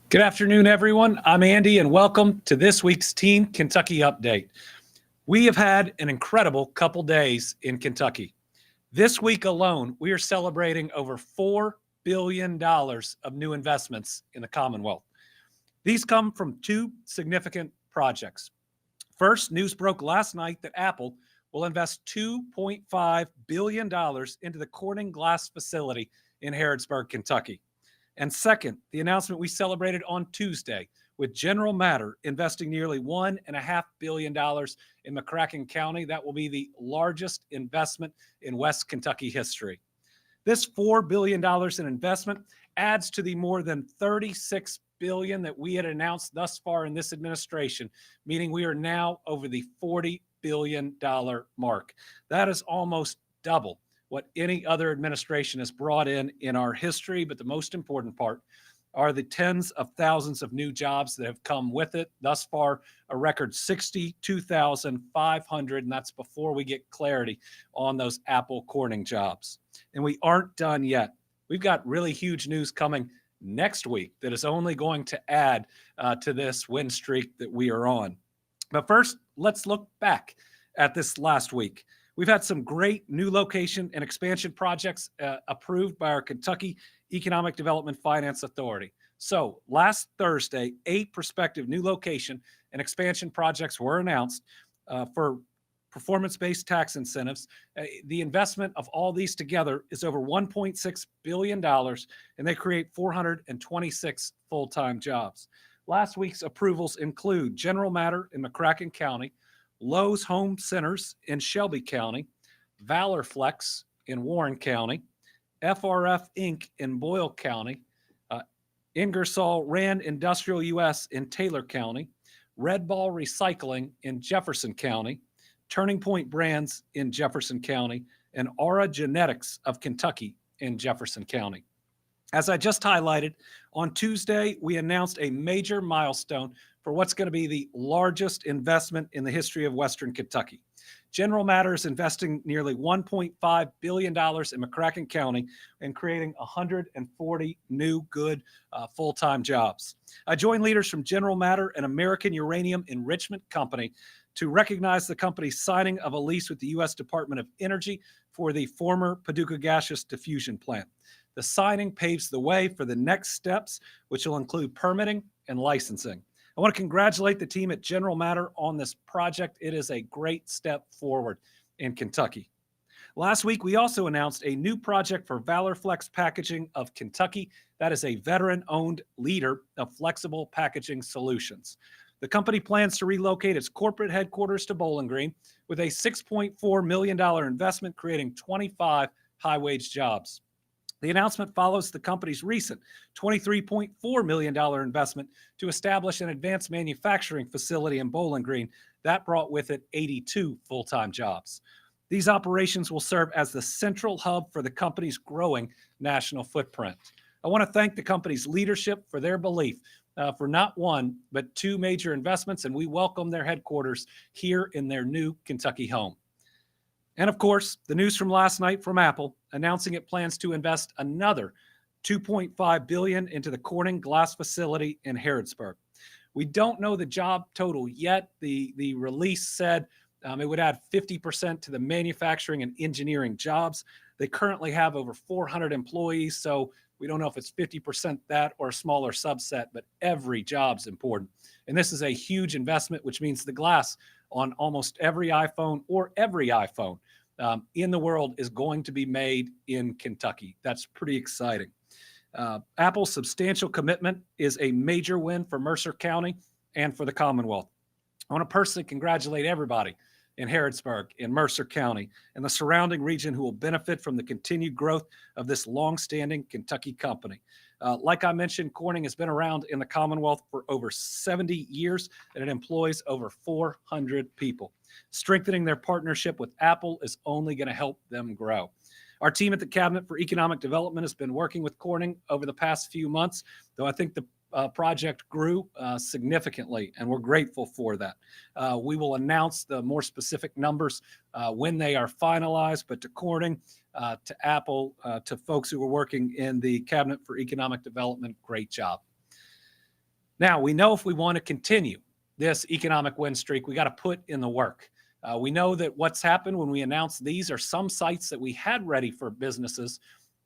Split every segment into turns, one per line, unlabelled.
Good afternoon, everyone. I'm Andy, and welcome to this week's Team Kentucky Update. We have had an incredible couple days in Kentucky. This week alone, we are celebrating over $4 billion of new investments in the Commonwealth. These come from two significant projects. First, news broke last night that Apple will invest $2.5 billion into the Corning glass facility in Harrodsburg, Kentucky. And second, the announcement we celebrated on Tuesday with General Matter investing nearly $1.5 billion in McCracken County. That will be the largest investment in West Kentucky history. This $4 billion in investment adds to the more than $36 billion that we had announced thus far in this administration, meaning we are now over the $40 billion mark. That is almost double what any other administration has brought in our history. But the most important part are the tens of thousands of new jobs that have come with it. Thus far, a record 62,500, and that's before we get clarity on those Apple Corning jobs. And we aren't done yet. We've got really huge news coming next week that is only going to add to this win streak that we are on. But first, let's look back at this last week. We've had some great new location and expansion projects approved by our Kentucky Economic Development Finance Authority. So last Thursday, 8 prospective new location and expansion projects were announced for performance-based tax incentives. The investment of all these together is over $1.6 billion, and they create 426 full-time jobs. Last week's approvals include General Matter in McCracken County, Lowe's Home Centers in Shelby County, Valor Flex in Warren County, FRF Inc. in Boyle County, Ingersoll Rand Industrial US in Taylor County, Red Ball Recycling in Jefferson County, Turning Point Brands in Jefferson County, and Aura Genetics of Kentucky in Jefferson County. As I just highlighted, on Tuesday, we announced a major milestone for what's going to be the largest investment in the history of Western Kentucky. General Matter is investing nearly $1.5 billion in McCracken County and creating 140 new good full-time jobs. I joined leaders from General Matter and American Uranium Enrichment Company to recognize the company's signing of a lease with the U.S. Department of Energy for the former Paducah Gaseous Diffusion Plant. The signing paves the way for the next steps, which will include permitting and licensing. I want to congratulate the team at General Matter on this project. It is a great step forward in Kentucky. Last week, we also announced a new project for Valor Flex Packaging of Kentucky. That is a veteran-owned leader of flexible packaging solutions. The company plans to relocate its corporate headquarters to Bowling Green with a $6.4 million investment, creating 25 high-wage jobs. The announcement follows the company's recent $23.4 million investment to establish an advanced manufacturing facility in Bowling Green. That brought with it 82 full-time jobs. These operations will serve as the central hub for the company's growing national footprint. I want to thank the company's leadership for their belief for not one, but 2 major investments, and we welcome their headquarters here in their new Kentucky home. And of course, the news from last night from Apple announcing it plans to invest another $2.5 billion into the Corning glass facility in Harrodsburg. We don't know the job total yet. The release said it would add 50% to the manufacturing and engineering jobs. They currently have over 400 employees, so we don't know if it's 50% that or a smaller subset, but every job's important. And this is a huge investment, which means the glass on almost every iPhone or every iPhone in the world is going to be made in Kentucky. That's pretty exciting. Apple's substantial commitment is a major win for Mercer County and for the Commonwealth. I want to personally congratulate everybody in Harrodsburg, in Mercer County, and the surrounding region who will benefit from the continued growth of this long-standing Kentucky company. Like I mentioned, Corning has been around in the Commonwealth for over 70 years, and it employs over 400 people. Strengthening their partnership with Apple is only going to help them grow. Our team at the Cabinet for Economic Development has been working with Corning over the past few months, though I think the project grew significantly, and we're grateful for that. We will announce the more specific numbers when they are finalized, but to Corning, to Apple, to folks who are working in the Cabinet for Economic Development, great job. Now, we know if we want to continue this economic win streak, we got to put in the work. We know that what's happened when we announced these are some sites that we had ready for businesses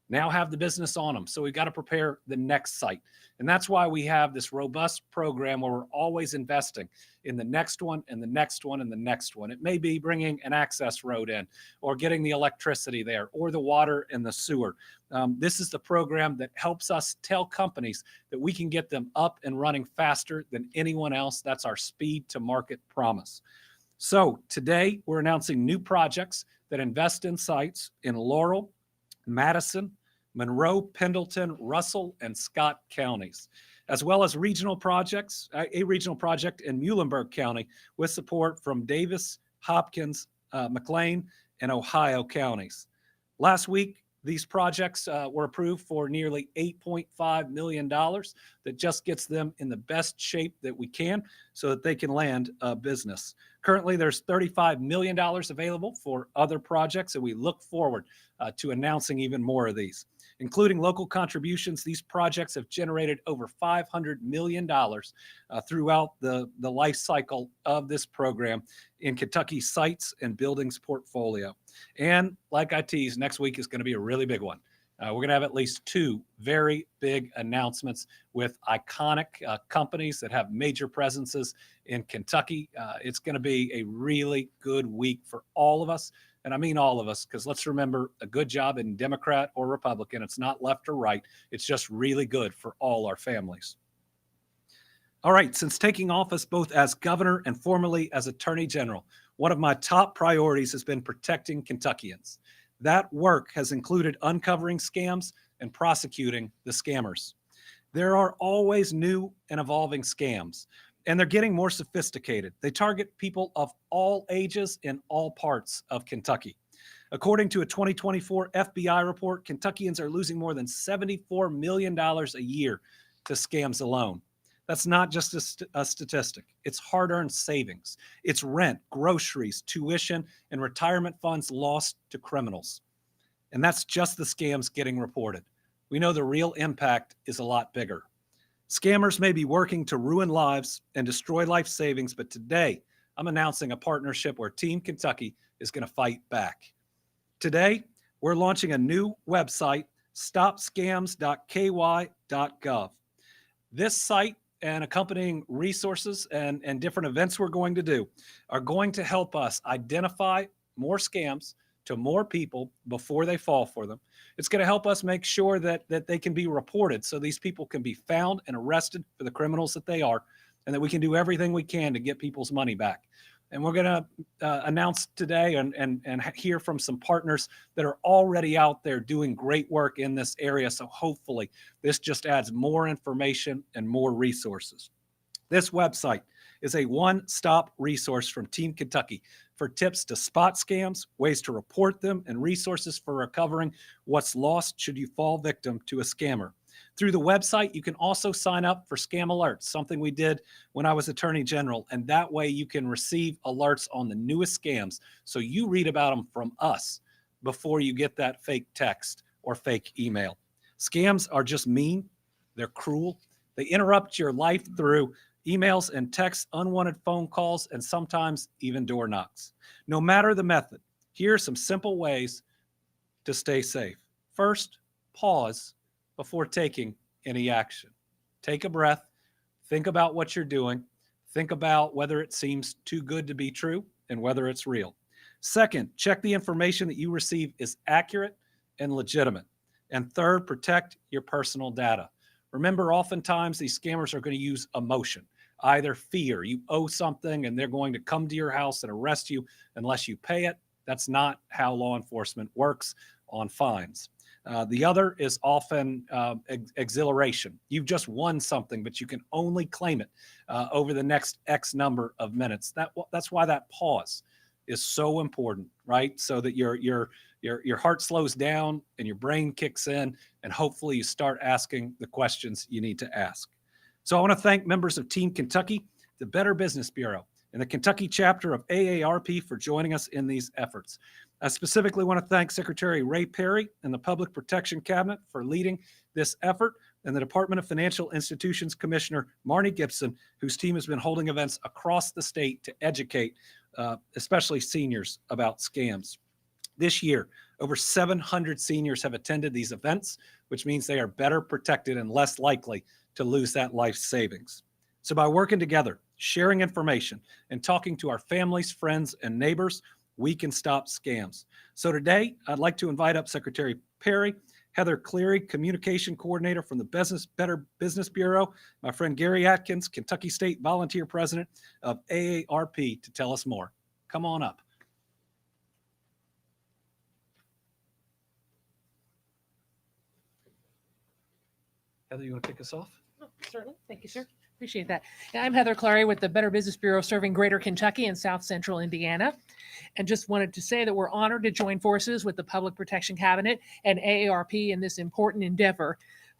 now have the business on them. So we've got to prepare the next site. And that's why we have this robust program where we're always investing in the next one and the next one and the next one. It may be bringing an access road in or getting the electricity there or the water and the sewer. This is the program that helps us tell companies that we can get them up and running faster than anyone else. That's our speed to market promise. So today we're announcing new projects that invest in sites in Laurel, Madison, Monroe, Pendleton, Russell, and Scott counties, as well as regional projects, a regional project in Muhlenberg County with support from Davis, Hopkins, McLean, and Ohio counties. Last week, these projects were approved for nearly $8.5 million. That just gets them in the best shape that we can so that they can land a business. Currently, there's $35 million available for other projects, and we look forward to announcing even more of these. Including local contributions, these projects have generated over $500 million throughout the life cycle of this program in Kentucky sites and buildings portfolio. And like I teased, next week is going to be a really big one. We're going to have at least two very big announcements with iconic companies that have major presences in Kentucky. It's going to be a really good week for all of us. And I mean all of us, because let's remember, a good job in Democrat or Republican, it's not left or right. It's just really good for all our families. All right, since taking office both as governor and formerly as attorney general, one of my top priorities has been protecting Kentuckians. That work has included uncovering scams and prosecuting the scammers. There are always new and evolving scams, and they're getting more sophisticated. They target people of all ages in all parts of Kentucky. According to a 2024 FBI report, Kentuckians are losing more than $74 million a year to scams alone. That's not just a statistic. It's hard-earned savings. It's rent, groceries, tuition, and retirement funds lost to criminals. And that's just the scams getting reported. We know the real impact is a lot bigger. Scammers may be working to ruin lives and destroy life savings, but today I'm announcing a partnership where Team Kentucky is going to fight back. Today, we're launching a new website, stopscams.ky.gov. This site and accompanying resources and different events we're going to do are going to help us identify more scams to more people before they fall for them. It's going to help us make sure that they can be reported so these people can be found and arrested for the criminals that they are, and that we can do everything we can to get people's money back. And we're going to announce today and hear from some partners that are already out there doing great work in this area. So hopefully this just adds more information and more resources. This website is a one-stop resource from Team Kentucky for tips to spot scams, ways to report them, and resources for recovering what's lost should you fall victim to a scammer. Through the website, you can also sign up for scam alerts, something we did when I was Attorney General, and that way you can receive alerts on the newest scams so you read about them from us before you get that fake text or fake email. Scams are just mean, they're cruel, they interrupt your life through emails and texts, unwanted phone calls, and sometimes even door knocks. No matter the method, here are some simple ways to stay safe. First, pause before taking any action. Take a breath, think about what you're doing, think about whether it seems too good to be true and whether it's real. Second, check the information that you receive is accurate and legitimate. And third, protect your personal data. Remember, oftentimes these scammers are going to use emotion, either fear. You owe something and they're going to come to your house and arrest you unless you pay it. That's not how law enforcement works on fines. The other is often exhilaration. You've just won something, but you can only claim it over the next X number of minutes. That's why that pause is so important, right? So that your heart slows down and your brain kicks in, and hopefully you start asking the questions you need to ask. So I want to thank members of Team Kentucky, the Better Business Bureau, and the Kentucky chapter of AARP for joining us in these efforts. I specifically want to thank Secretary Ray Perry and the Public Protection Cabinet for leading this effort. and the Department of Financial Institutions Commissioner, Marnie Gibson, whose team has been holding events across the state to educate, especially seniors, about scams. This year, over 700 seniors have attended these events, which means they are better protected and less likely to lose that life savings. So by working together, sharing information, and talking to our families, friends, and neighbors, we can stop scams. So today, I'd like to invite up Secretary Perry, Heather Cleary, Communication Coordinator from the Better Business Bureau, my friend Gary Atkins, Kentucky State Volunteer President of AARP, to tell us more. Come on up. Heather, you want to kick us off?
Oh, certainly. Thank you, sir. Appreciate that. Yeah, I'm Heather Cleary with the Better Business Bureau serving Greater Kentucky and South Central Indiana. And just wanted to say that we're honored to join forces with the Public Protection Cabinet and AARP in this important endeavor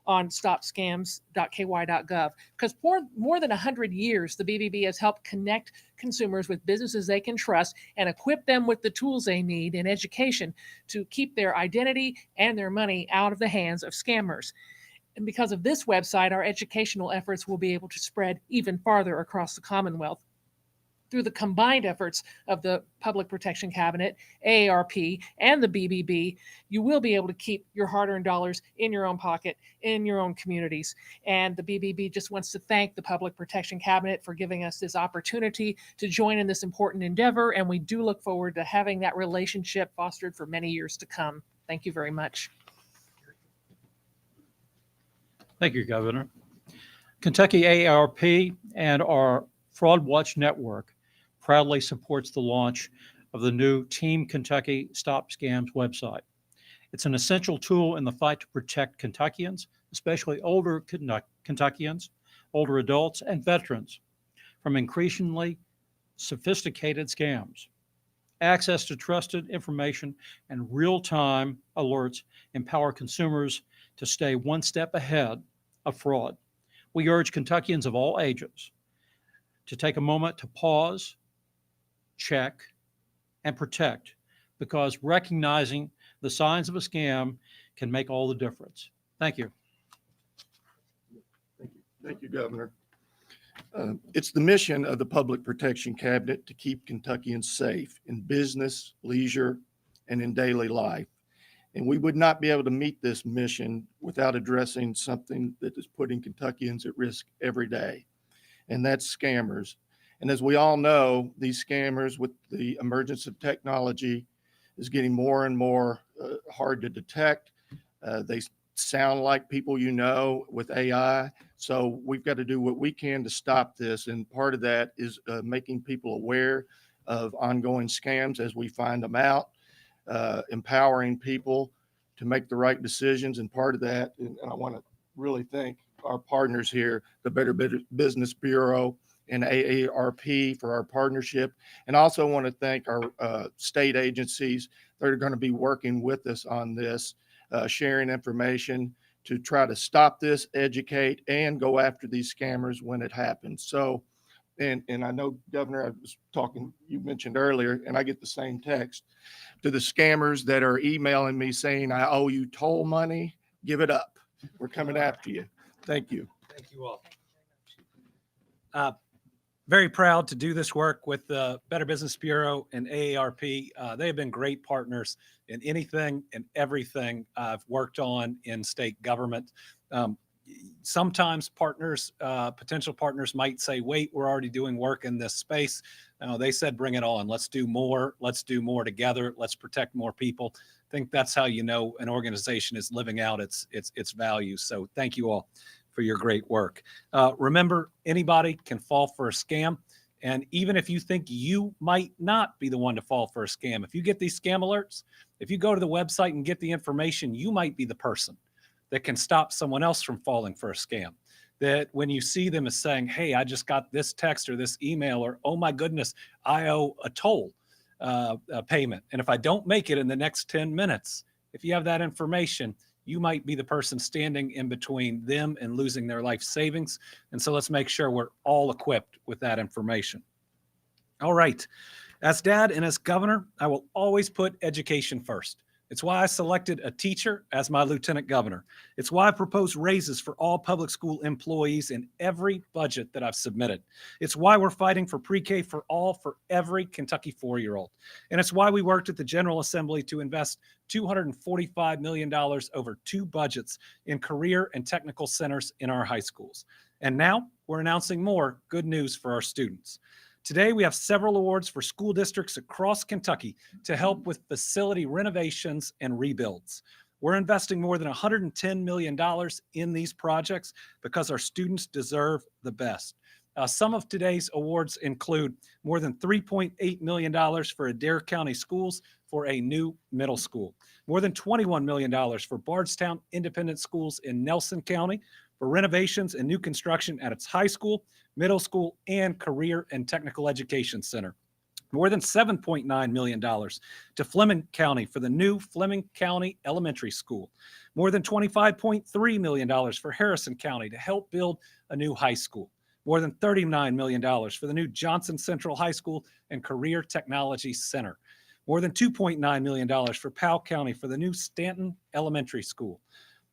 on stopscams.ky.gov. Because for more than 100 years, the BBB has helped connect consumers with businesses they can trust and equip them with the tools they need in education to keep their identity and their money out of the hands of scammers. And because of this website, our educational efforts will be able to spread even farther across the Commonwealth. Through the combined efforts of the Public Protection Cabinet, AARP, and the BBB, you will be able to keep your hard-earned dollars in your own pocket, in your own communities. And the BBB just wants to thank the Public Protection Cabinet for giving us this opportunity to join in this important endeavor, and we do look forward to having that relationship fostered for many years to come. Thank you very much.
Thank you, Governor. Kentucky AARP and our Fraud Watch Network proudly supports the launch of the new Team Kentucky Stop Scams website. It's an essential tool in the fight to protect Kentuckians, especially older Kentuckians, older adults, and veterans from increasingly sophisticated scams. Access to trusted information and real-time alerts empower consumers to stay one step ahead of fraud. We urge Kentuckians of all ages to take a moment to pause, check, and protect, because recognizing the signs of a scam can make all the difference. Thank you.
Thank you, Governor. It's the mission of the Public Protection Cabinet to keep Kentuckians safe in business, leisure, and in daily life. And we would not be able to meet this mission without addressing something that is putting Kentuckians at risk every day, and that's scammers. And as we all know, these scammers, with the emergence of technology, is getting more and more hard to detect. They sound like people you know with AI. So we've got to do what we can to stop this. And part of that is making people aware of ongoing scams as we find them out. Empowering people to make the right decisions. And part of that, and I want to really thank our partners here, the Better Business Bureau and AARP, for our partnership. And also want to thank our state agencies that are going to be working with us on this, sharing information to try to stop this, educate, and go after these scammers when it happens. So, and I know, Governor, I was talking, you mentioned earlier, and I get the same text to the scammers that are emailing me saying, I owe you toll money, give it up. We're coming after you. Thank you.
Thank you all. Very proud to do this work with the Better Business Bureau and AARP. They have been great partners in anything and everything I've worked on in state government. Sometimes partners, potential partners might say, wait, we're already doing work in this space. No, they said, bring it on. Let's do more. Let's do more together. Let's protect more people. I think that's how you know an organization is living out its values. So thank you all for your great work. Remember, anybody can fall for a scam. And even if you think you might not be the one to fall for a scam, if you get these scam alerts, if you go to the website and get the information, you might be the person that can stop someone else from falling for a scam. That when you see them as saying, hey, I just got this text or this email, or, oh my goodness, I owe a toll payment. And if I don't make it in the next 10 minutes, if you have that information, you might be the person standing in between them and losing their life savings. And so let's make sure we're all equipped with that information. All right. As dad and as governor, I will always put education first. It's why I selected a teacher as my lieutenant governor. It's why I proposed raises for all public school employees in every budget that I've submitted. It's why we're fighting for pre-K for all for every Kentucky 4-year-old. And it's why we worked at the General Assembly to invest $245 million over 2 budgets in career and technical centers in our high schools. And now we're announcing more good news for our students. Today, we have several awards for school districts across Kentucky to help with facility renovations and rebuilds. We're investing more than $110 million in these projects because our students deserve the best. Some of today's awards include more than $3.8 million for Adair County Schools for a new middle school, more than $21 million for Bardstown Independent Schools in Nelson County for renovations and new construction at its high school, middle school, and career and technical education center. More than $7.9 million to Fleming County for the new Fleming County Elementary School. More than $25.3 million for Harrison County to help build a new high school. More than $39 million for the new Johnson Central High School and Career Technology Center. More than $2.9 million for Powell County for the new Stanton Elementary School.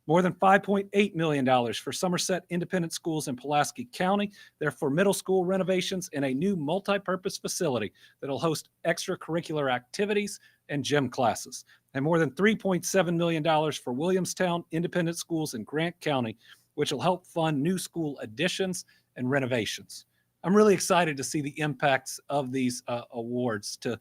More than $5.8 million for Somerset Independent Schools in Pulaski County. They're for middle school renovations and a new multi-purpose facility that'll host extracurricular activities and gym classes. And more than $3.7 million for Williamstown Independent Schools in Grant County, which will help fund new school additions and renovations. I'm really excited to see the impacts of these awards to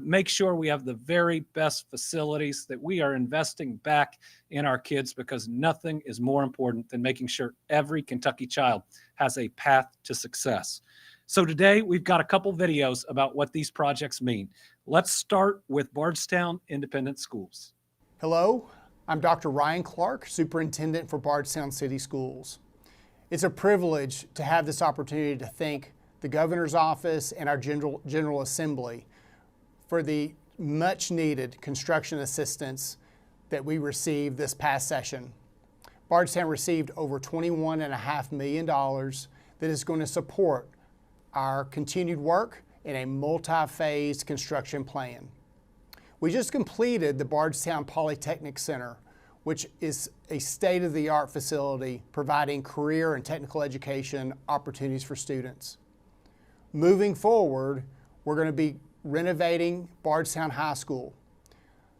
make sure we have the very best facilities, that we are investing back in our kids, because nothing is more important than making sure every Kentucky child has a path to success. So today we've got a couple videos about what these projects mean. Let's start with Bardstown Independent Schools.
Hello, I'm Dr. Ryan Clark, Superintendent for Bardstown City Schools. It's a privilege to have this opportunity to thank the Governor's Office and our General Assembly for the much needed construction assistance that we received this past session. Bardstown received over $21.5 million that is going to support our continued work in a multi-phase construction plan. We just completed the Bardstown Polytechnic Center, which is a state-of-the-art facility providing career and technical education opportunities for students. Moving forward, we're going to be renovating Bardstown High School.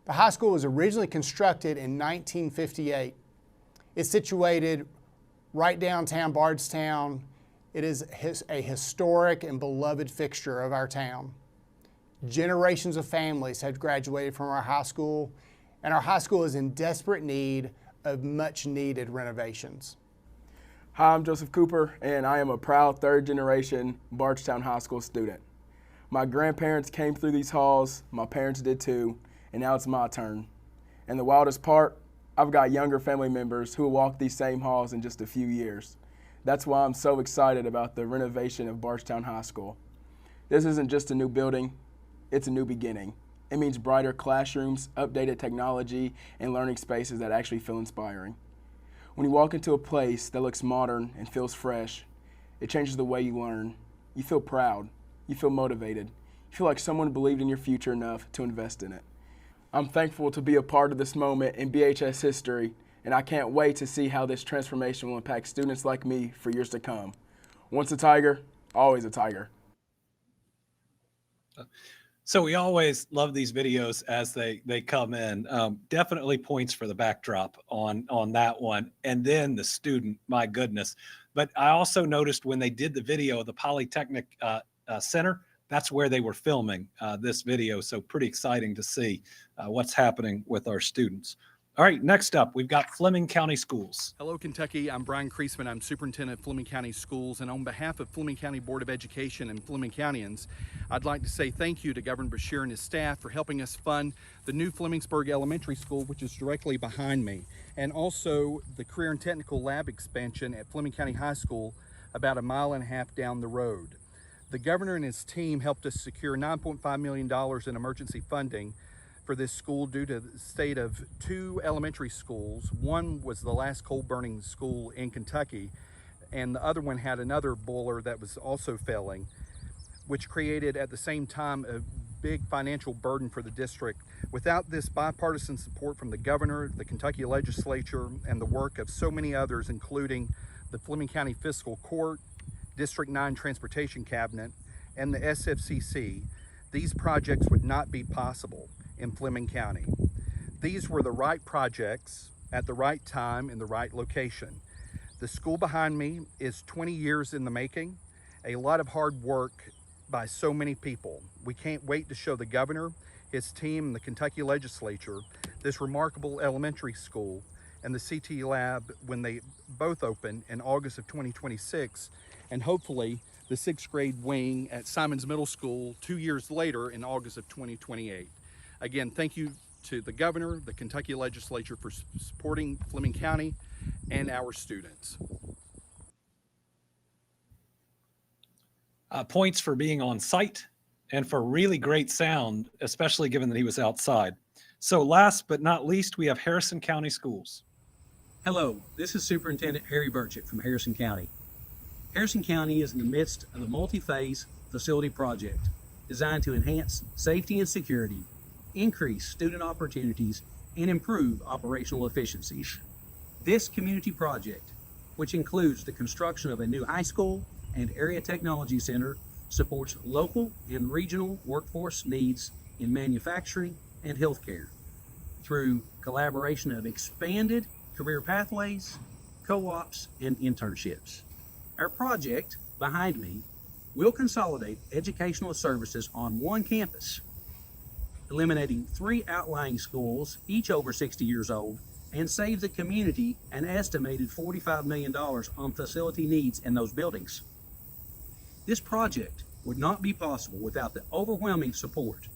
The high school was originally constructed in 1958. It's situated right downtown Bardstown. It is a historic and beloved fixture of our town. Generations of families have graduated from our high school, and our high school is in desperate need of much needed renovations.
Hi, I'm Joseph Cooper, and I am a proud third-generation Bardstown High School student. My grandparents came through these halls, my parents did too, and now it's my turn. And the wildest part, I've got younger family members who will walk these same halls in just a few years. That's why I'm so excited about the renovation of Bardstown High School. This isn't just a new building, it's a new beginning. It means brighter classrooms, updated technology, and learning spaces that actually feel inspiring. When you walk into a place that looks modern and feels fresh, it changes the way you learn. You feel proud. You feel motivated. You feel like someone believed in your future enough to invest in it. I'm thankful to be a part of this moment in BHS history, and I can't wait to see how this transformation will impact students like me for years to come. Once a Tiger, always a Tiger.
So we always love these videos as they come in. Definitely points for the backdrop on that one. And then the student, my goodness. But I also noticed when they did the video of the Polytechnic Center, that's where they were filming this video. So pretty exciting to see what's happening with our students. All right, next up, we've got Fleming County Schools.
Hello, Kentucky. I'm Brian Kreisman. I'm Superintendent of Fleming County Schools. And on behalf of Fleming County Board of Education and Fleming Countyans, I'd like to say thank you to Governor Beshear and his staff for helping us fund the new Flemingsburg Elementary School, which is directly behind me, and also the Career and Technical Lab expansion at Fleming County High School about 1.5 miles down the road. The governor and his team helped us secure $9.5 million in emergency funding for this school due to the state of 2 elementary schools. One was the last coal-burning school in Kentucky, and the other one had another boiler that was also failing, which created at the same time a big financial burden for the district. Without this bipartisan support from the governor, the Kentucky legislature, and the work of so many others, including the Fleming County Fiscal Court, District 9 Transportation Cabinet, and the SFCC, these projects would not be possible in Fleming County. These were the right projects at the right time in the right location. The school behind me is 20 years in the making, a lot of hard work by so many people. We can't wait to show the governor, his team, and the Kentucky legislature this remarkable elementary school and the CT lab when they both open in August of 2026, and hopefully the 6th grade wing at Simons Middle School 2 years later in August of 2028. Again, thank you to the governor, the Kentucky legislature for supporting Fleming County and our students.
Points for being on site and for really great sound, especially given that he was outside. So last but not least, we have Harrison County Schools.
Hello, this is Superintendent Harry Burchett from Harrison County. Harrison County is in the midst of a multi-phase facility project designed to enhance safety and security, increase student opportunities, and improve operational efficiencies. This community project, which includes the construction of a new high school and area technology center, supports local and regional workforce needs in manufacturing and healthcare through collaboration of expanded career pathways, co-ops, and internships. Our project, behind me, will consolidate educational services on one campus, eliminating 3 outlying schools, each over 60 years old, and save the community an estimated $45 million on facility needs in those buildings. This project would not be possible without the overwhelming support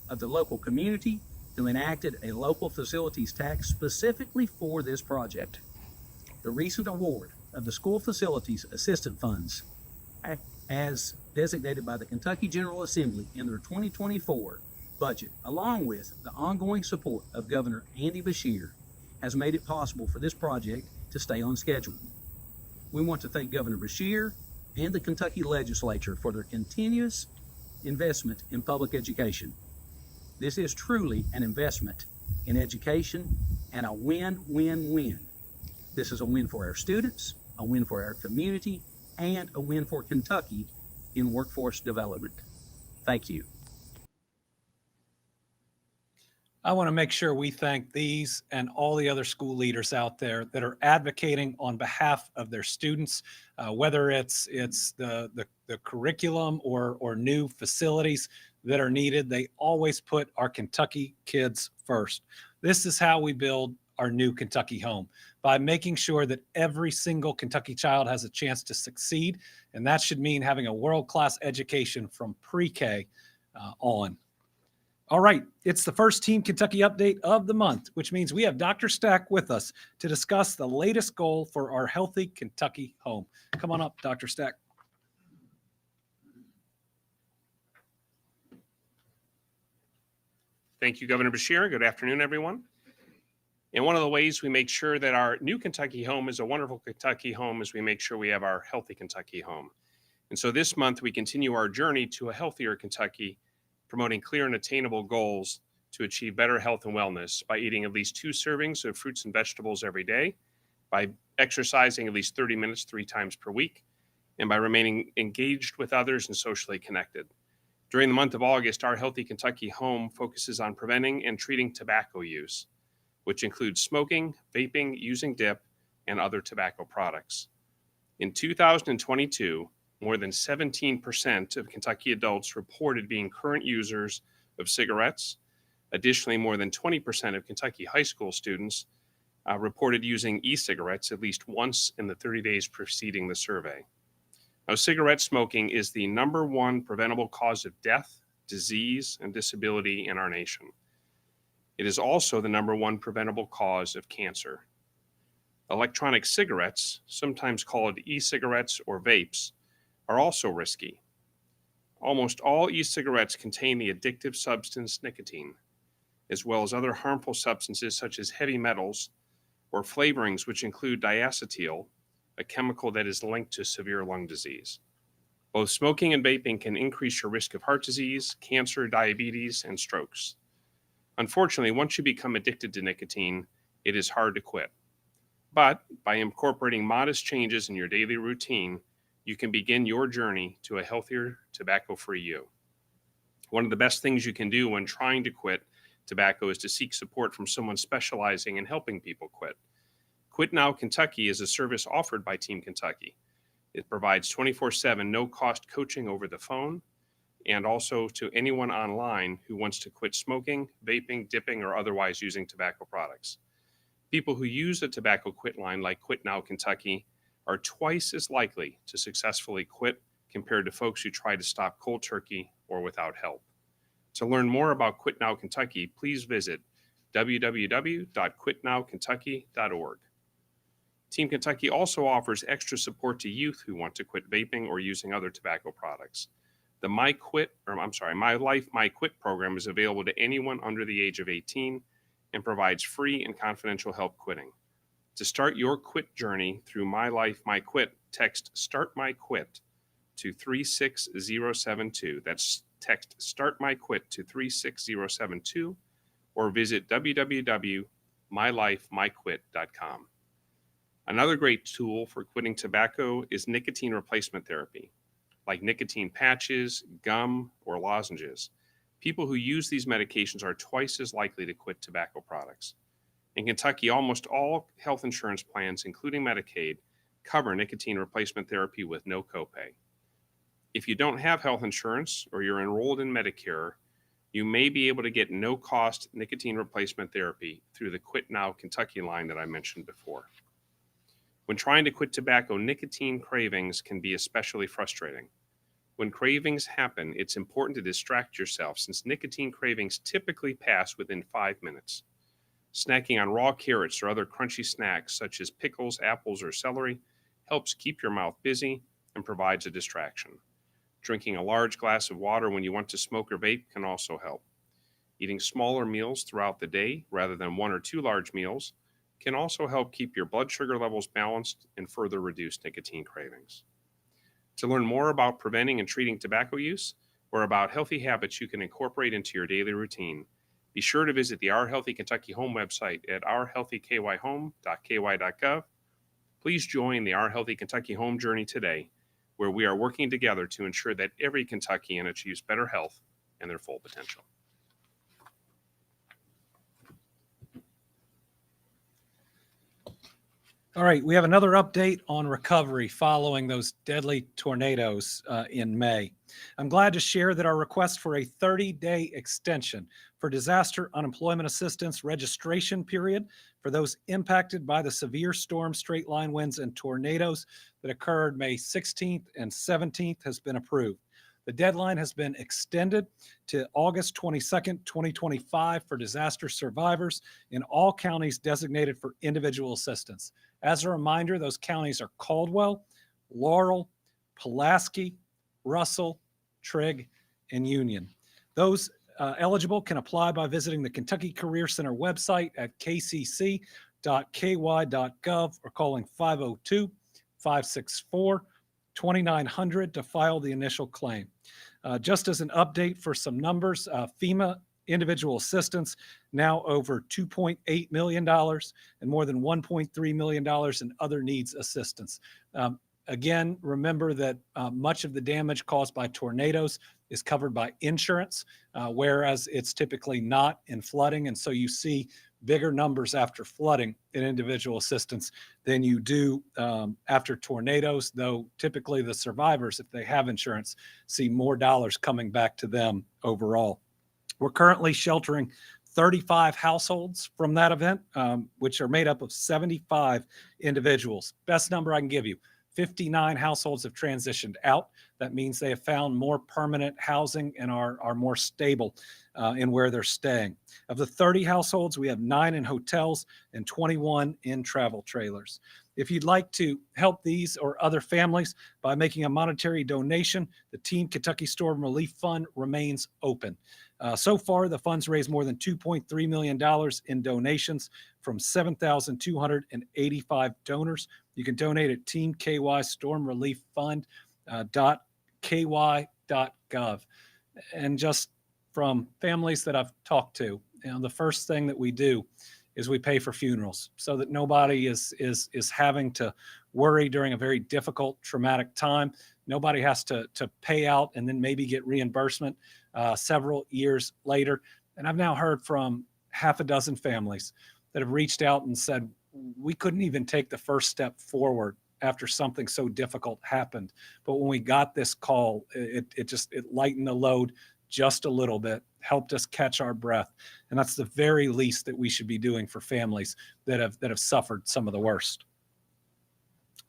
of the local community who enacted a local facilities tax specifically for this project. The recent award of the School Facilities Assistance Funds, as designated by the Kentucky General Assembly in their 2024 budget, along with the ongoing support of Governor Andy Beshear, has made it possible for this project to stay on schedule. We want to thank Governor Beshear and the Kentucky legislature for their continuous investment in public education. This is truly an investment in education and a win-win-win. This is a win for our students, a win for our community, and a win for Kentucky in workforce development. Thank you.
I want to make sure we thank these and all the other school leaders out there that are advocating on behalf of their students, whether it's the curriculum or new facilities that are needed. They always put our Kentucky kids first. This is how we build our new Kentucky home, by making sure that every single Kentucky child has a chance to succeed. And that should mean having a world-class education from pre-K on. All right, it's the first Team Kentucky update of the month, which means we have Dr. Stack with us to discuss the latest goal for our healthy Kentucky home. Come on up, Dr. Stack.
Thank you, Governor Beshear. Good afternoon, everyone. And one of the ways we make sure that our new Kentucky home is a wonderful Kentucky home is we make sure we have our healthy Kentucky home. And so this month we continue our journey to a healthier Kentucky, promoting clear and attainable goals to achieve better health and wellness by eating at least 2 servings of fruits and vegetables every day, by exercising at least 30 minutes 3 times per week, and by remaining engaged with others and socially connected. During the month of August, our Healthy Kentucky Home focuses on preventing and treating tobacco use, which includes smoking, vaping, using dip, and other tobacco products. In 2022, more than 17% of Kentucky adults reported being current users of cigarettes. Additionally, more than 20% of Kentucky high school students reported using e-cigarettes at least once in the 30 days preceding the survey. Now, cigarette smoking is the #1 preventable cause of death, disease, and disability in our nation. It is also the #1 preventable cause of cancer. Electronic cigarettes, sometimes called e-cigarettes or vapes, are also risky. Almost all e-cigarettes contain the addictive substance nicotine, as well as other harmful substances such as heavy metals or flavorings which include diacetyl, a chemical that is linked to severe lung disease. Both smoking and vaping can increase your risk of heart disease, cancer, diabetes, and strokes. Unfortunately, once you become addicted to nicotine, it is hard to quit. But by incorporating modest changes in your daily routine, you can begin your journey to a healthier, tobacco-free you. One of the best things you can do when trying to quit tobacco is to seek support from someone specializing in helping people quit. Quit Now Kentucky is a service offered by Team Kentucky. It provides 24/7 no-cost coaching over the phone and also to anyone online who wants to quit smoking, vaping, dipping, or otherwise using tobacco products. People who use a tobacco quit line like Quit Now Kentucky are twice as likely to successfully quit compared to folks who try to stop cold turkey or without help. To learn more about Quit Now Kentucky, please visit www.quitnowkentucky.org. Team Kentucky also offers extra support to youth who want to quit vaping or using other tobacco products. The My Life, My Quit program is available to anyone under the age of 18 and provides free and confidential help quitting. To start your quit journey through My Life, My Quit, text Start My Quit to 36072. That's text Start My Quit to 36072 or visit www.mylifemyquit.com. Another great tool for quitting tobacco is nicotine replacement therapy, like nicotine patches, gum, or lozenges. People who use these medications are twice as likely to quit tobacco products. In Kentucky, almost all health insurance plans, including Medicaid, cover nicotine replacement therapy with no copay. If you don't have health insurance or you're enrolled in Medicare, you may be able to get no-cost nicotine replacement therapy through the Quit Now Kentucky line that I mentioned before. When trying to quit tobacco, nicotine cravings can be especially frustrating. When cravings happen, it's important to distract yourself since nicotine cravings typically pass within 5 minutes. Snacking on raw carrots or other crunchy snacks such as pickles, apples, or celery helps keep your mouth busy and provides a distraction. Drinking a large glass of water when you want to smoke or vape can also help. Eating smaller meals throughout the day rather than 1 or 2 large meals can also help keep your blood sugar levels balanced and further reduce nicotine cravings. To learn more about preventing and treating tobacco use or about healthy habits you can incorporate into your daily routine, be sure to visit the Our Healthy Kentucky Home website at ourhealthykyhome.ky.gov. Please join the Our Healthy Kentucky Home journey today, where we are working together to ensure that every Kentuckian achieves better health and their full potential.
All right, we have another update on recovery following those deadly tornadoes in May. I'm glad to share that our request for a 30-day extension for disaster unemployment assistance registration period for those impacted by the severe storm, straight line winds, and tornadoes that occurred May 16th and 17th has been approved. The deadline has been extended to August 22nd, 2025 for disaster survivors in all counties designated for individual assistance. As a reminder, those counties are Caldwell, Laurel, Pulaski, Russell, Trigg, and Union. Those eligible can apply by visiting the Kentucky Career Center website at kcc.ky.gov or calling 502-564-2900 to file the initial claim. Just as an update for some numbers, FEMA individual assistance now over $2.8 million and more than $1.3 million in other needs assistance. Again, remember that much of the damage caused by tornadoes is covered by insurance, whereas it's typically not in flooding. And so you see bigger numbers after flooding in individual assistance than you do after tornadoes, though typically the survivors, if they have insurance, see more dollars coming back to them overall. We're currently sheltering 35 households from that event, which are made up of 75 individuals. Best number I can give you, 59 households have transitioned out. That means they have found more permanent housing and are more stable in where they're staying. Of the 30 households, we have 9 in hotels and 21 in travel trailers. If you'd like to help these or other families by making a monetary donation, the Team Kentucky Storm Relief Fund remains open. So far, the fund's raised more than $2.3 million in donations from 7,285 donors. You can donate at teamkystormrelieffund.com governor.ky.gov. And just from families that I've talked to, the first thing that we do is we pay for funerals so that nobody is having to worry during a very difficult, traumatic time. Nobody has to pay out and then maybe get reimbursement several years later. And I've now heard from half a dozen families that have reached out and said, we couldn't even take the first step forward after something so difficult happened. But when we got this call, it lightened the load just a little bit, helped us catch our breath. And that's the very least that we should be doing for families that have suffered some of the worst.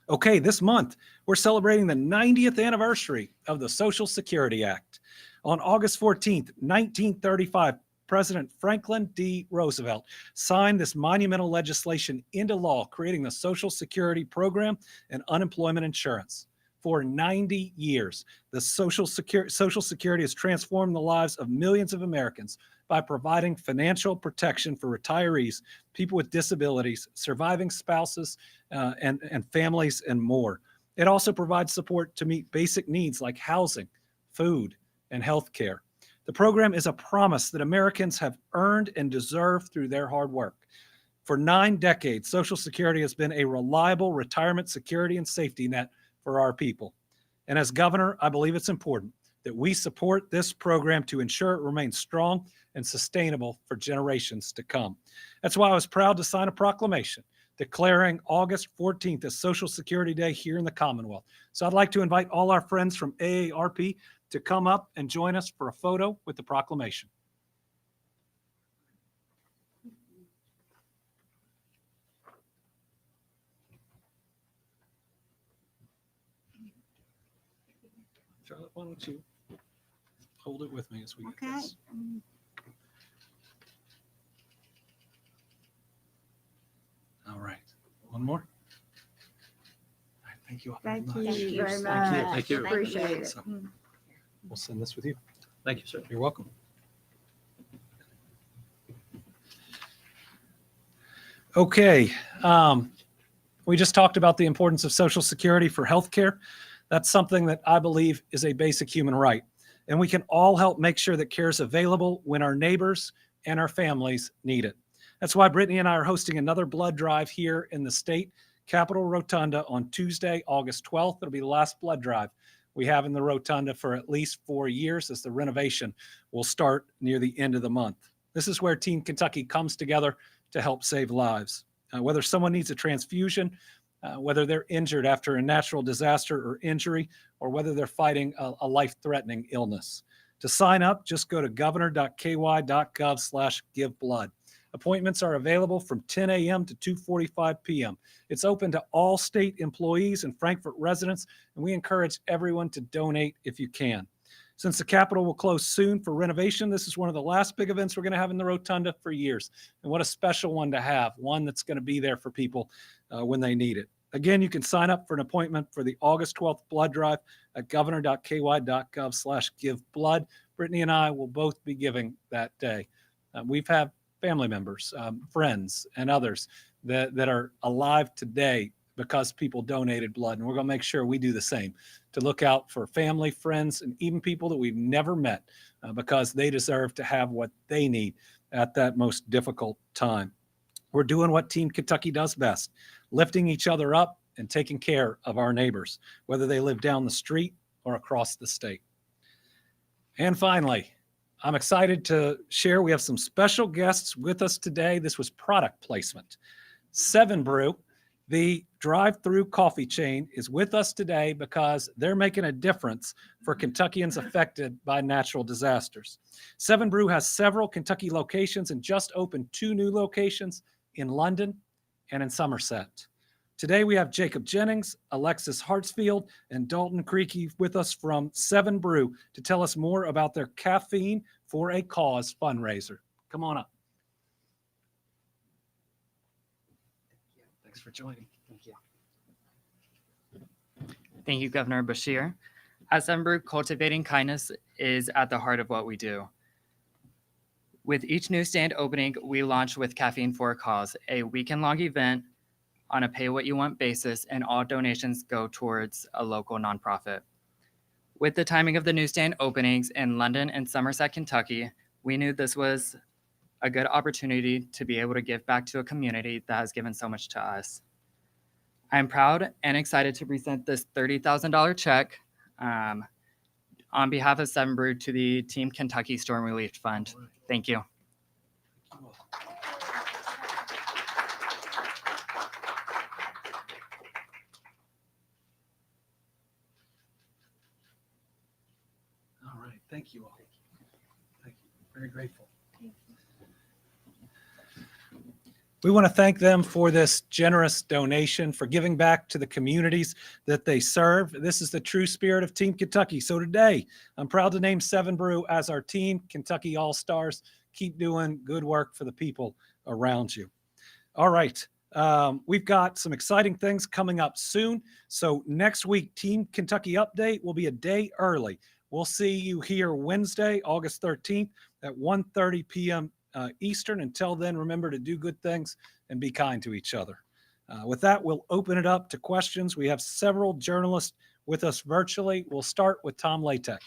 Okay, this month, we're celebrating the 90th anniversary of the Social Security Act. On August 14th, 1935, President Franklin D. Roosevelt signed this monumental legislation into law, creating the Social Security Program and unemployment insurance. For 90 years, the Social Security has transformed the lives of millions of Americans by providing financial protection for retirees, people with disabilities, surviving spouses, and families, and more. It also provides support to meet basic needs like housing, food, and health care. The program is a promise that Americans have earned and deserve through their hard work. For 9 decades, Social Security has been a reliable retirement security and safety net for our people. And as governor, I believe it's important that we support this program to ensure it remains strong and sustainable for generations to come. That's why I was proud to sign a proclamation declaring August 14th as Social Security Day here in the Commonwealth. So I'd like to invite all our friends from AARP to come up and join us for a photo with the proclamation. Charlotte, why don't you hold it with me as we get this. All right. One more. All right, thank you all very much.
Thank you very much.
Thank you.
Thank you.
Appreciate it.
So, we'll send this with you.
Thank you, sir.
You're welcome. Okay. We just talked about the importance of Social Security for healthcare. That's something that I believe is a basic human right. And we can all help make sure that care is available when our neighbors and our families need it. That's why Brittany and I are hosting another blood drive here in the state Capitol Rotunda on Tuesday, August 12th. It'll be the last blood drive we have in the Rotunda for at least 4 years, as the renovation will start near the end of the month. This is where Team Kentucky comes together to help save lives. Whether someone needs a transfusion, whether they're injured after a natural disaster or injury, or whether they're fighting a life-threatening illness. To sign up, just go to governor.ky.gov/giveblood. Appointments are available from 10 a.m. to 2:45 p.m. It's open to all state employees and Frankfort residents, and we encourage everyone to donate if you can. Since the Capitol will close soon for renovation, this is one of the last big events we're going to have in the Rotunda for years. And what a special one to have, one that's going to be there for people when they need it. Again, you can sign up for an appointment for the August 12th blood drive at governor.ky.gov/giveblood. Brittany and I will both be giving that day. We've had family members, friends, and others that are alive today because people donated blood. And we're going to make sure we do the same to look out for family, friends, and even people that we've never met because they deserve to have what they need at that most difficult time. We're doing what Team Kentucky does best, lifting each other up and taking care of our neighbors, whether they live down the street or across the state. And finally, I'm excited to share we have some special guests with us today. This was product placement. 7 Brew, the drive-through coffee chain, is with us today because they're making a difference for Kentuckians affected by natural disasters. 7 Brew has several Kentucky locations and just opened 2 new locations in London and in Somerset. Today we have Jacob Jennings, Alexis Hartsfield, and Dalton Creaky with us from 7 Brew to tell us more about their Caffeine for a Cause fundraiser. Come on up. Thanks for joining.
Thank you. Thank you, Governor Beshear. At 7 Brew, cultivating kindness is at the heart of what we do. With each newsstand opening, we launch with Caffeine for a Cause, a weekend-long event on a pay-what-you-want basis, and all donations go towards a local nonprofit. With the timing of the newsstand openings in London and Somerset, Kentucky, we knew this was a good opportunity to be able to give back to a community that has given so much to us. I'm proud and excited to present this $30,000 check on behalf of Seven Brew to the Team Kentucky Storm Relief Fund. Thank you.
All right. Thank you all. Thank you. Very grateful. We want to thank them for this generous donation, for giving back to the communities that they serve. This is the true spirit of Team Kentucky. So today, I'm proud to name Seven Brew as our Team Kentucky All-Stars. Keep doing good work for the people around you. All right. We've got some exciting things coming up soon. So next week, Team Kentucky Update will be a day early. We'll see you here Wednesday, August 13th at 1:30 p.m. Eastern. Until then, remember to do good things and be kind to each other. With that, we'll open it up to questions. We have several journalists with us virtually. We'll start with Tom Latek.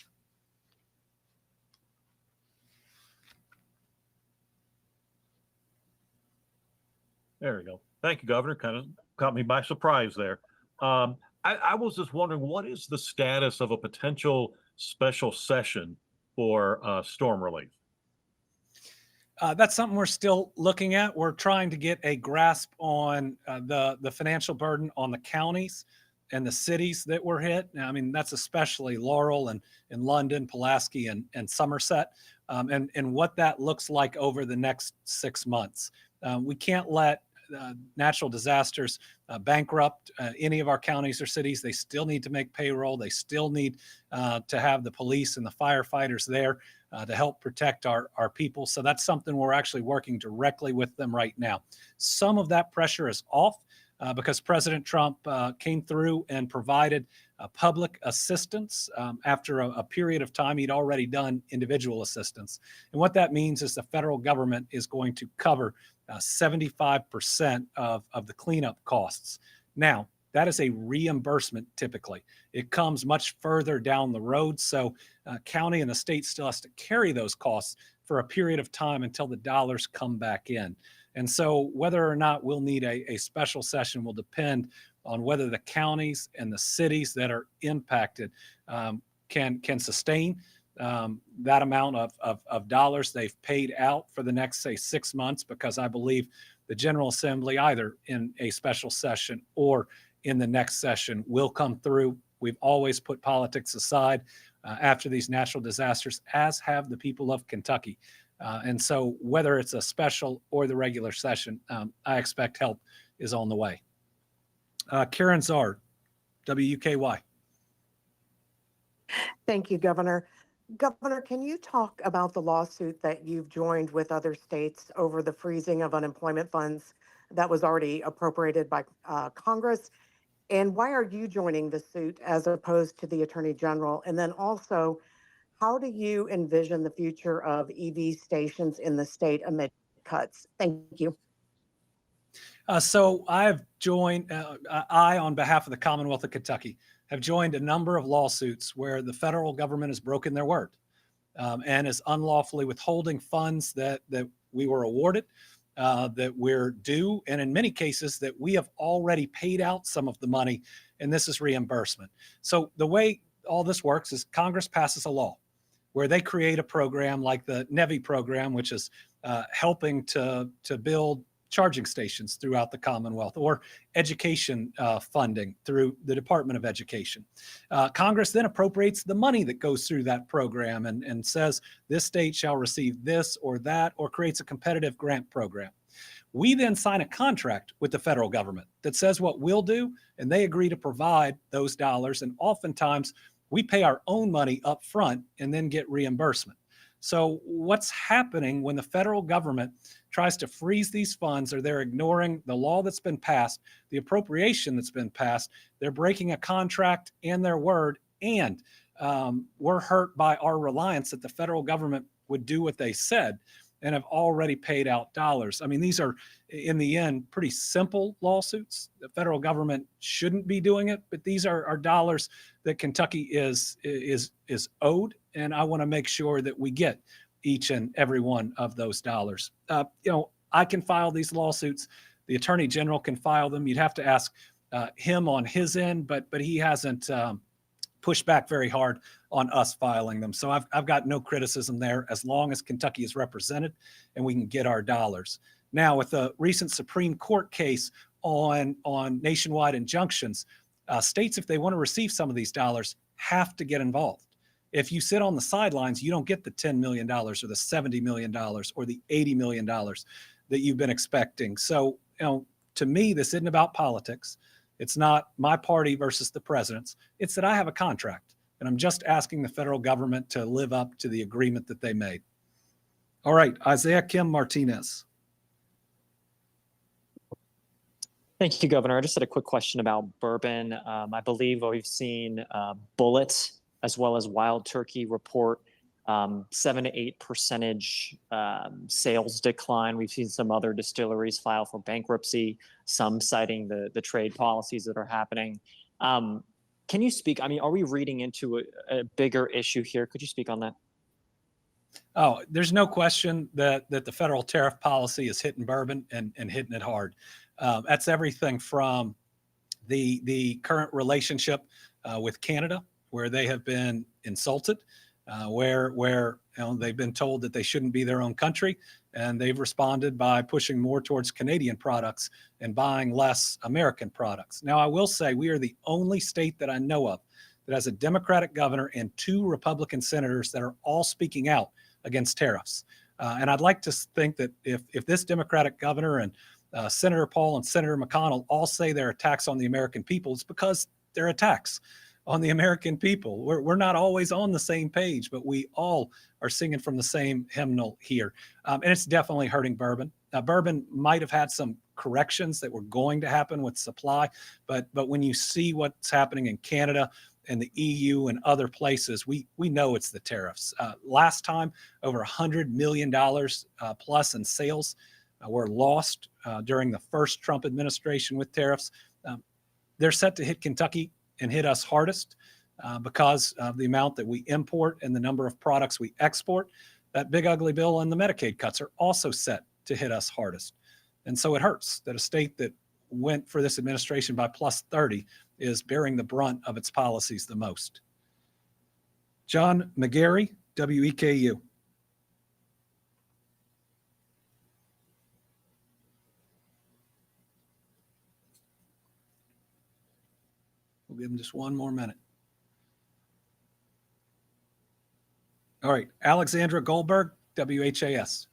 There we go. Thank you, Governor. Kind of caught me by surprise there. I was just wondering, what is the status of a potential special session for storm relief?
That's something we're still looking at. We're trying to get a grasp on the financial burden on the counties and the cities that were hit. Now, I mean, that's especially Laurel and London, Pulaski, and Somerset, and what that looks like over the next 6 months. We can't let natural disasters bankrupt any of our counties or cities. They still need to make payroll. They still need to have the police and the firefighters there to help protect our people. So that's something we're actually working directly with them right now. Some of that pressure is off because President Trump came through and provided public assistance after a period of time. He'd already done individual assistance. And what that means is the federal government is going to cover 75% of the cleanup costs. Now, that is a reimbursement typically. It comes much further down the road. So county and the state still has to carry those costs for a period of time until the dollars come back in. And so whether or not we'll need a special session will depend on whether the counties and the cities that are impacted can sustain that amount of dollars they've paid out for the next, say, 6 months, because I believe the General Assembly, either in a special session or in the next session, will come through. We've always put politics aside after these natural disasters, as have the people of Kentucky. And so whether it's a special or the regular session, I expect help is on the way. Karen Zard, WUKY.
Thank you, Governor. Governor, can you talk about the lawsuit that you've joined with other states over the freezing of unemployment funds that was already appropriated by Congress? And why are you joining the suit as opposed to the Attorney General? And then also, how do you envision the future of EV stations in the state amid cuts? Thank you.
So I've joined, I, on behalf of the Commonwealth of Kentucky, have joined a number of lawsuits where the federal government has broken their word and is unlawfully withholding funds that we were awarded, that we're due, and in many cases that we have already paid out some of the money, and this is reimbursement. So the way all this works is Congress passes a law where they create a program like the NEVI program, which is helping to build charging stations throughout the Commonwealth, or education funding through the Department of Education. Congress then appropriates the money that goes through that program and says this state shall receive this or that, or creates a competitive grant program. We then sign a contract with the federal government that says what we'll do, and they agree to provide those dollars. And oftentimes we pay our own money up front and then get reimbursement. So what's happening when the federal government tries to freeze these funds, or they're ignoring the law that's been passed, the appropriation that's been passed, they're breaking a contract and their word, and we're hurt by our reliance that the federal government would do what they said. and have already paid out dollars. I mean, these are, in the end, pretty simple lawsuits. The federal government shouldn't be doing it, but these are dollars that Kentucky is owed, and I want to make sure that we get each and every one of those dollars. I can file these lawsuits. The Attorney General can file them. You'd have to ask him on his end, but he hasn't pushed back very hard on us filing them. So I've got no criticism there as long as Kentucky is represented and we can get our dollars. Now, with a recent Supreme Court case on nationwide injunctions, states, if they want to receive some of these dollars, have to get involved. If you sit on the sidelines, you don't get the $10 million or the $70 million or the $80 million that you've been expecting. So, to me, this isn't about politics. It's not my party versus the president's. It's that I have a contract, and I'm just asking the federal government to live up to the agreement that they made. All right, Isaiah Kim Martinez.
Thank you, Governor. I just had a quick question about bourbon. I believe we've seen Bullet as well as Wild Turkey report 7 to 8% sales decline. We've seen some other distilleries file for bankruptcy, some citing the trade policies that are happening. Can you speak? I mean, are we reading into a bigger issue here? Could you speak on that?
Oh, there's no question that the federal tariff policy is hitting bourbon and hitting it hard. That's everything from the current relationship with Canada, where they have been insulted, where they've been told that they shouldn't be their own country, and they've responded by pushing more towards Canadian products and buying less American products. Now, I will say we are the only state that I know of that has a Democratic governor and 2 Republican senators that are all speaking out against tariffs. And I'd like to think that if this Democratic governor and Senator Paul and Senator McConnell all say they're attacks on the American people, it's because they're attacks on the American people. We're not always on the same page, but we all are singing from the same hymnal here. And it's definitely hurting bourbon. Bourbon might have had some corrections that were going to happen with supply, but when you see what's happening in Canada and the EU and other places, we know it's the tariffs. Last time, over $100 million plus in sales were lost during the first Trump administration with tariffs. They're set to hit Kentucky and hit us hardest because of the amount that we import and the number of products we export. That big ugly bill and the Medicaid cuts are also set to hit us hardest. And so it hurts that a state that went for this administration by plus 30 is bearing the brunt of its policies the most. John McGarry, WEKU. We'll give him just one more minute. All right, Alexandra Goldberg, WHAS.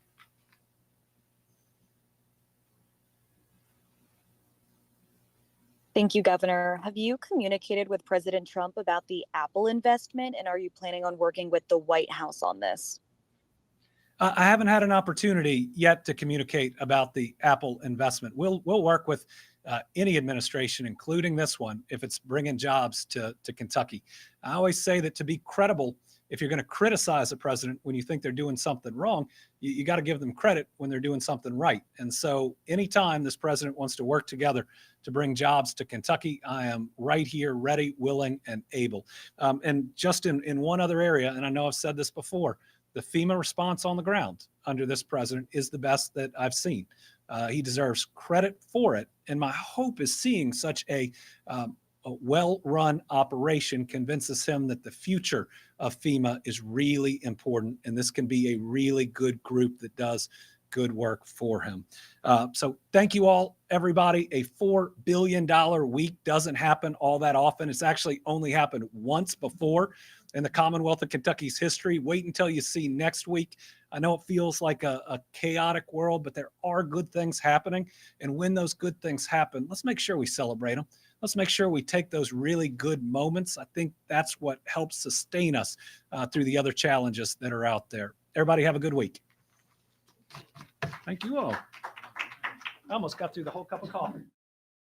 Thank you, Governor. Have you communicated with President Trump about the Apple investment, and are you planning on working with the White House on this?
I haven't had an opportunity yet to communicate about the Apple investment. We'll work with any administration, including this one, if it's bringing jobs to Kentucky. I always say that to be credible, if you're going to criticize a president when you think they're doing something wrong, you got to give them credit when they're doing something right. And so anytime this president wants to work together to bring jobs to Kentucky, I am right here, ready, willing, and able. And just in one other area, and I know I've said this before, the FEMA response on the ground under this president is the best that I've seen. He deserves credit for it. And my hope is seeing such a well-run operation convinces him that the future of FEMA is really important, and this can be a really good group that does good work for him. So thank you all, everybody. A $4 billion week doesn't happen all that often. It's actually only happened once before in the Commonwealth of Kentucky's history. Wait until you see next week. I know it feels like a chaotic world, but there are good things happening. And when those good things happen, let's make sure we celebrate them. Let's make sure we take those really good moments. I think that's what helps sustain us through the other challenges that are out there. Everybody have a good week. Thank you all. I almost got through the whole cup of coffee.